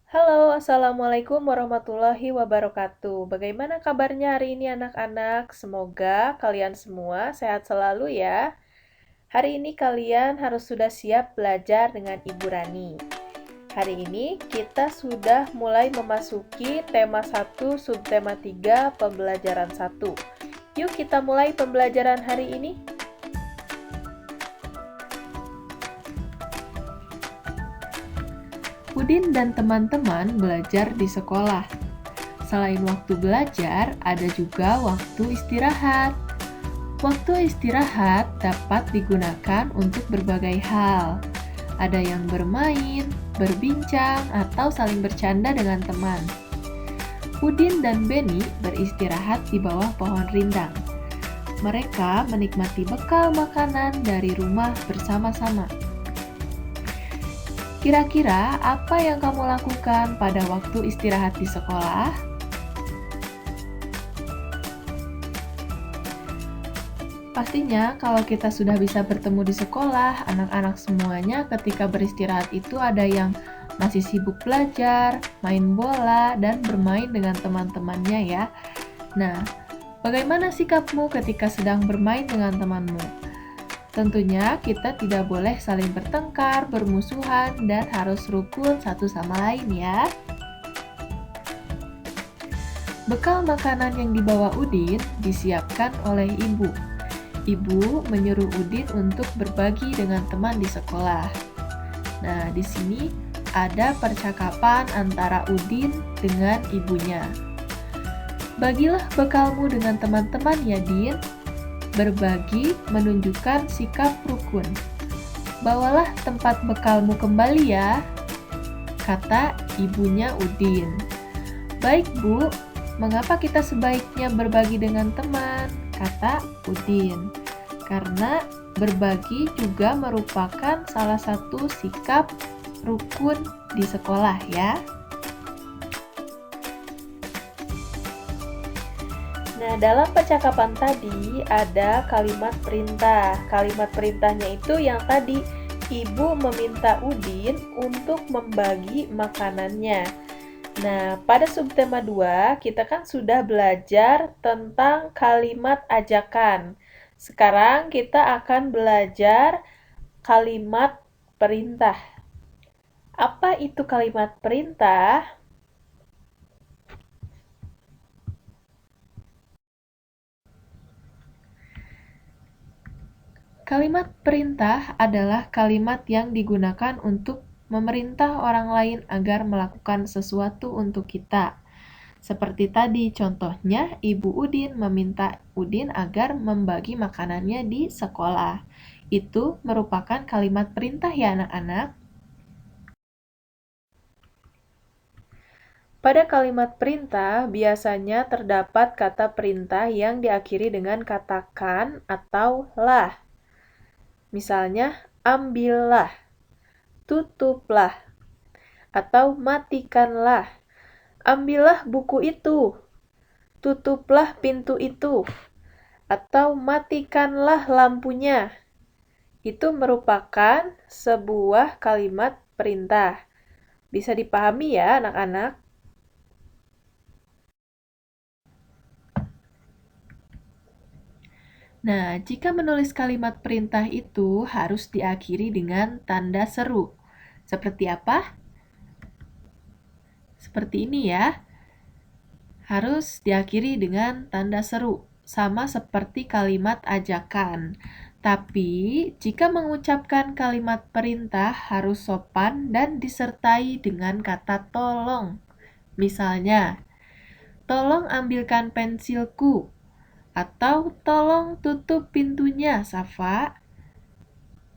Halo, Assalamualaikum warahmatullahi wabarakatuh. Bagaimana kabarnya hari ini anak-anak? Semoga kalian semua sehat selalu ya. Hari ini kalian harus sudah siap belajar dengan Ibu Rani. Hari ini kita sudah mulai memasuki tema 1, subtema 3, pembelajaran 1. Yuk kita mulai pembelajaran hari ini. Udin dan teman-teman belajar di sekolah. Selain waktu belajar, ada juga waktu istirahat. Waktu istirahat dapat digunakan untuk berbagai hal. Ada yang bermain, berbincang, atau saling bercanda dengan teman. Udin dan Beni beristirahat di bawah pohon rindang. Mereka menikmati bekal makanan dari rumah bersama-sama. Kira-kira apa yang kamu lakukan pada waktu istirahat di sekolah? Pastinya kalau kita sudah bisa bertemu di sekolah, anak-anak semuanya ketika beristirahat itu ada yang masih sibuk belajar, main bola, dan bermain dengan teman-temannya ya. Nah, bagaimana sikapmu ketika sedang bermain dengan temanmu? Tentunya kita tidak boleh saling bertengkar, bermusuhan, dan harus rukun satu sama lain ya. Bekal makanan yang dibawa Udin disiapkan oleh ibu. Ibu menyuruh Udin untuk berbagi dengan teman di sekolah. Nah, di sini ada percakapan antara Udin dengan ibunya. Bagilah bekalmu dengan teman-teman ya, Din. Berbagi menunjukkan sikap rukun. Bawalah tempat bekalmu kembali ya, kata ibunya Udin. Baik, Bu. Mengapa kita sebaiknya berbagi dengan teman? Kata Udin. Karena berbagi juga merupakan salah satu sikap rukun di sekolah ya. Nah, dalam percakapan tadi ada kalimat perintah. Kalimat perintahnya itu yang tadi ibu meminta Udin untuk membagi makanannya. Nah, pada subtema 2 kita kan sudah belajar tentang kalimat ajakan. Sekarang kita akan belajar kalimat perintah. Apa itu kalimat perintah? Kalimat perintah adalah kalimat yang digunakan untuk memerintah orang lain agar melakukan sesuatu untuk kita. Seperti tadi contohnya, Ibu Udin meminta Udin agar membagi makanannya di sekolah. Itu merupakan kalimat perintah ya anak-anak. Pada kalimat perintah biasanya terdapat kata perintah yang diakhiri dengan kata kan atau lah. Misalnya, ambillah, tutuplah, atau matikanlah. Ambillah buku itu, tutuplah pintu itu, atau matikanlah lampunya. Itu merupakan sebuah kalimat perintah. Bisa dipahami ya anak-anak? Nah, jika menulis kalimat perintah itu harus diakhiri dengan tanda seru. Seperti apa? Seperti ini ya. Harus diakhiri dengan tanda seru, sama seperti kalimat ajakan. Tapi, jika mengucapkan kalimat perintah harus sopan dan disertai dengan kata tolong. Misalnya, tolong ambilkan pensilku, atau tolong tutup pintunya, Safa.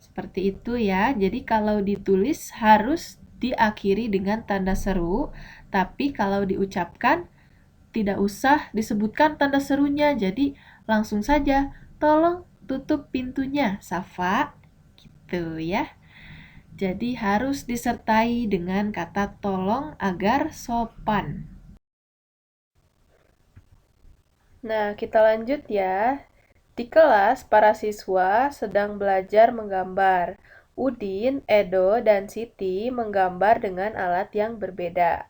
Seperti itu ya. Jadi kalau ditulis harus diakhiri dengan tanda seru, tapi kalau diucapkan tidak usah disebutkan tanda serunya. Jadi langsung saja, tolong tutup pintunya, Safa. Gitu ya. Jadi harus disertai dengan kata tolong agar sopan. Nah, kita lanjut ya. Di kelas, para siswa sedang belajar menggambar. Udin, Edo, dan Siti menggambar dengan alat yang berbeda.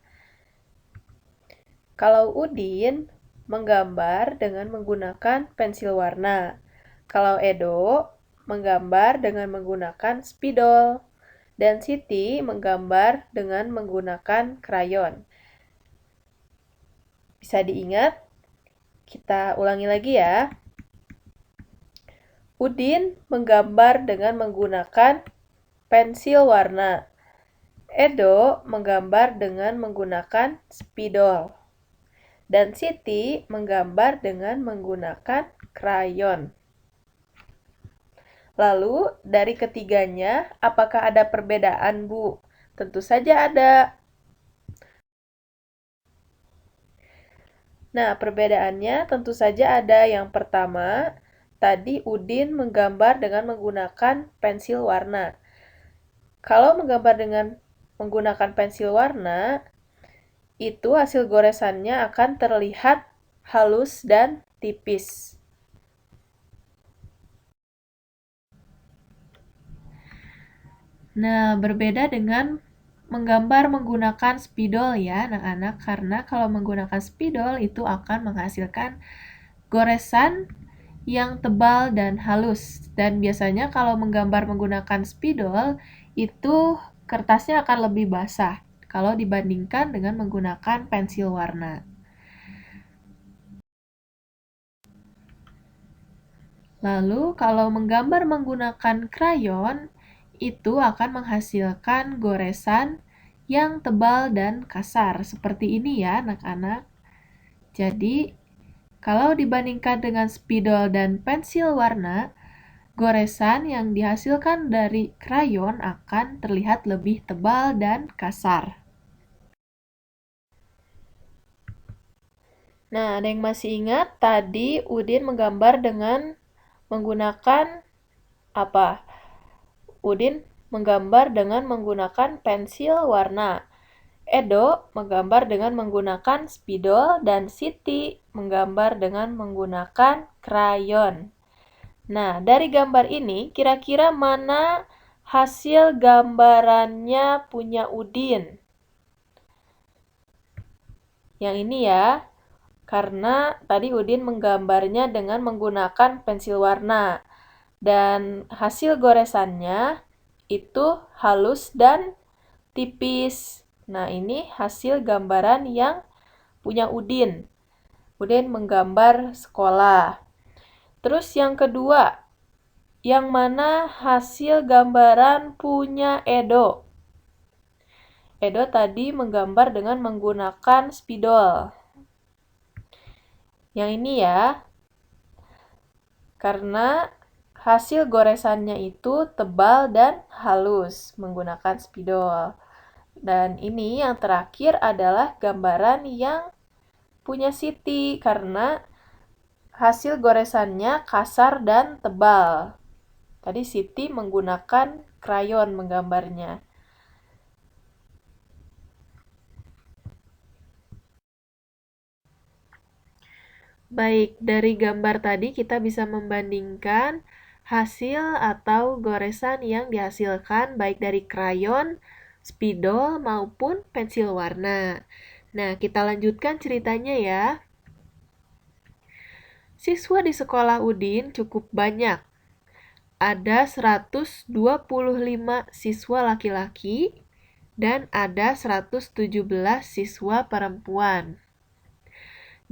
Kalau Udin menggambar dengan menggunakan pensil warna. Kalau Edo menggambar dengan menggunakan spidol. Dan Siti menggambar dengan menggunakan krayon. Bisa diingat? Kita ulangi lagi ya. Udin menggambar dengan menggunakan pensil warna. Edo menggambar dengan menggunakan spidol. Dan Siti menggambar dengan menggunakan krayon. Lalu, dari ketiganya, apakah ada perbedaan, Bu? Tentu saja ada. Nah, perbedaannya tentu saja ada. Yang pertama, tadi Udin menggambar dengan menggunakan pensil warna. Kalau menggambar dengan menggunakan pensil warna, itu hasil goresannya akan terlihat halus dan tipis. Nah, berbeda dengan menggambar menggunakan spidol ya anak-anak, karena kalau menggunakan spidol itu akan menghasilkan goresan yang tebal dan halus. Dan biasanya kalau menggambar menggunakan spidol itu kertasnya akan lebih basah kalau dibandingkan dengan menggunakan pensil warna. Lalu kalau menggambar menggunakan krayon itu akan menghasilkan goresan yang tebal dan kasar. Seperti ini ya anak-anak. Jadi, kalau dibandingkan dengan spidol dan pensil warna, goresan yang dihasilkan dari krayon akan terlihat lebih tebal dan kasar. Nah, ada yang masih ingat tadi Udin menggambar dengan menggunakan apa? Udin menggambar dengan menggunakan pensil warna. Edo menggambar dengan menggunakan spidol dan Siti menggambar dengan menggunakan krayon. Nah, dari gambar ini kira-kira mana hasil gambarannya punya Udin? Yang ini ya, karena tadi Udin menggambarnya dengan menggunakan pensil warna. Dan hasil goresannya itu halus dan tipis. Nah, ini hasil gambaran yang punya Udin. Udin menggambar sekolah. Terus yang kedua, yang mana hasil gambaran punya Edo? Edo tadi menggambar dengan menggunakan spidol. Yang ini ya, karena hasil goresannya itu tebal dan halus menggunakan spidol. Dan ini yang terakhir adalah gambaran yang punya Siti karena hasil goresannya kasar dan tebal. Tadi Siti menggunakan krayon menggambarnya. Baik, dari gambar tadi kita bisa membandingkan hasil atau goresan yang dihasilkan baik dari krayon, spidol, maupun pensil warna. Nah, kita lanjutkan ceritanya ya. Siswa di sekolah Udin cukup banyak. Ada 125 siswa laki-laki dan ada 117 siswa perempuan.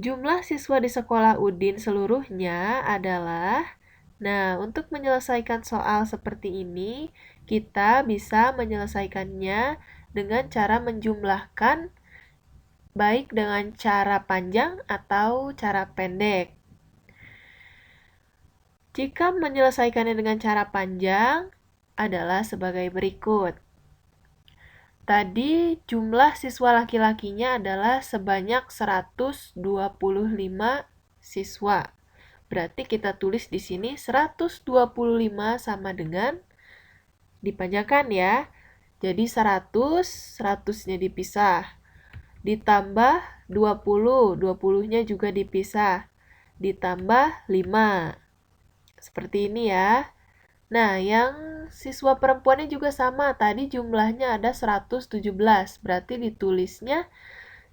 Jumlah siswa di sekolah Udin seluruhnya adalah, nah, untuk menyelesaikan soal seperti ini, kita bisa menyelesaikannya dengan cara menjumlahkan baik dengan cara panjang atau cara pendek. Jika menyelesaikannya dengan cara panjang adalah sebagai berikut. Tadi jumlah siswa laki-lakinya adalah sebanyak 125 siswa. Berarti kita tulis di sini 125 sama dengan dipanjangkan ya. Jadi 100, 100-nya dipisah. Ditambah 20, 20-nya juga dipisah. Ditambah 5. Seperti ini ya. Nah, yang siswa perempuannya juga sama. Tadi jumlahnya ada 117. Berarti ditulisnya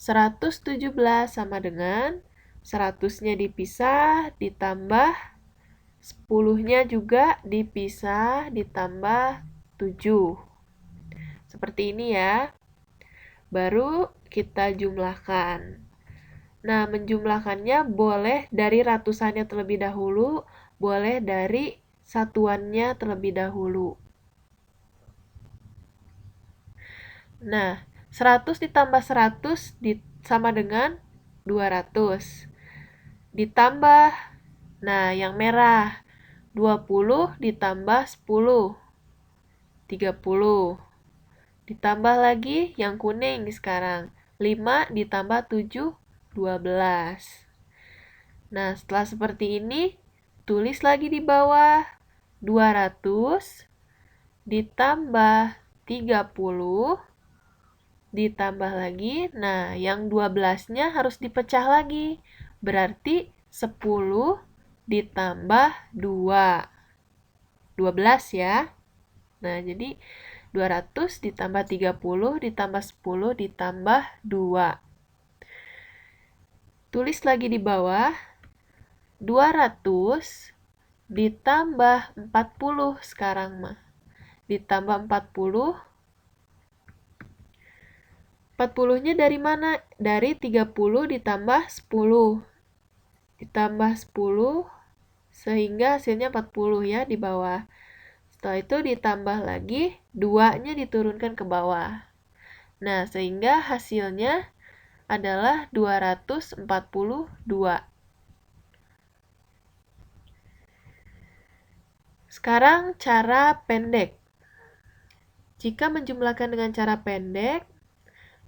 117 sama dengan 100-nya dipisah ditambah 10-nya juga dipisah ditambah 7. Seperti ini ya. Baru kita jumlahkan. Nah, menjumlahkannya boleh dari ratusannya terlebih dahulu, boleh dari satuannya terlebih dahulu. Nah, 100 ditambah 100 sama dengan 200. Ditambah, nah yang merah, 20 ditambah 10, 30. Ditambah lagi yang kuning sekarang, 5 ditambah 7, 12. Nah, setelah seperti ini, tulis lagi di bawah 200 ditambah 30 ditambah lagi. Nah, yang 12-nya harus dipecah lagi. Berarti 10 ditambah 2. 12 ya. Nah, jadi 200 ditambah 30 ditambah 10 ditambah 2. Tulis lagi di bawah 200 ditambah 40 sekarang mah. Ditambah 40. 40-nya dari mana? Dari 30 ditambah 10. Ditambah 10 sehingga hasilnya 40 ya di bawah. Setelah itu ditambah lagi 2-nya diturunkan ke bawah. Nah, sehingga hasilnya adalah 242. Sekarang cara pendek. Jika menjumlahkan dengan cara pendek,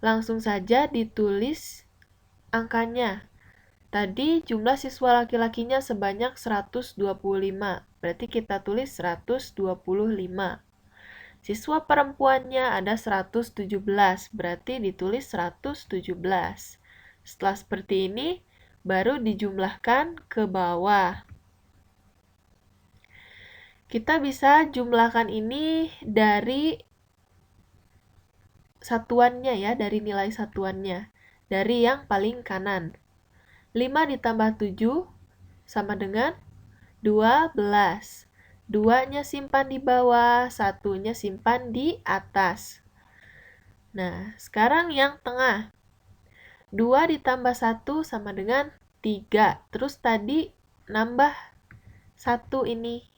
langsung saja ditulis angkanya. Tadi jumlah siswa laki-lakinya sebanyak 125. Berarti kita tulis 125. Siswa perempuannya ada 117. Berarti ditulis 117. Setelah seperti ini, baru dijumlahkan ke bawah. Kita bisa jumlahkan ini dari satuannya ya, dari nilai satuannya. Dari yang paling kanan. 5 ditambah 7 sama dengan 12. 2-nya simpan di bawah, 1-nya simpan di atas. Nah, sekarang yang tengah. 2 ditambah 1 sama dengan 3. Terus tadi nambah 1 ini.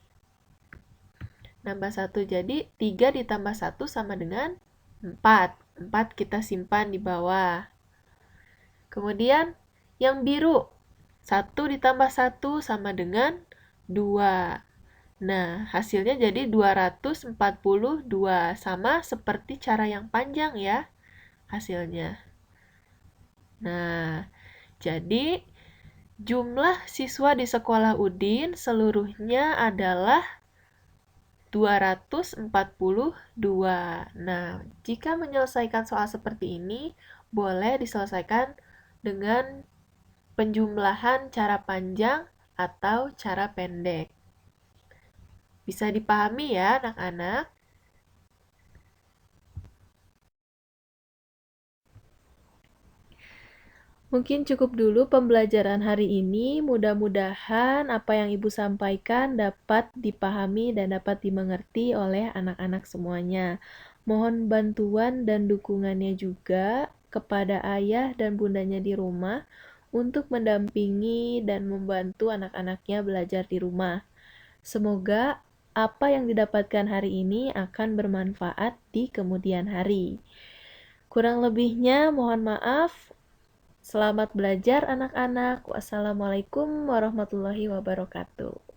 Nambah 1, jadi 3 ditambah 1 sama dengan 4. 4 kita simpan di bawah. Kemudian yang biru. 1 ditambah 1 sama dengan 2. Nah, hasilnya jadi 242. Sama seperti cara yang panjang ya hasilnya. Nah, jadi jumlah siswa di sekolah Udin seluruhnya adalah 242. Nah, jika menyelesaikan soal seperti ini, boleh diselesaikan dengan penjumlahan cara panjang atau cara pendek. Bisa dipahami ya, anak-anak? Mungkin cukup dulu pembelajaran hari ini. Mudah-mudahan apa yang Ibu sampaikan dapat dipahami dan dapat dimengerti oleh anak-anak semuanya. Mohon bantuan dan dukungannya juga kepada ayah dan bundanya di rumah untuk mendampingi dan membantu anak-anaknya belajar di rumah. Semoga apa yang didapatkan hari ini akan bermanfaat di kemudian hari. Kurang lebihnya mohon maaf. Selamat belajar anak-anak. Wassalamualaikum warahmatullahi wabarakatuh.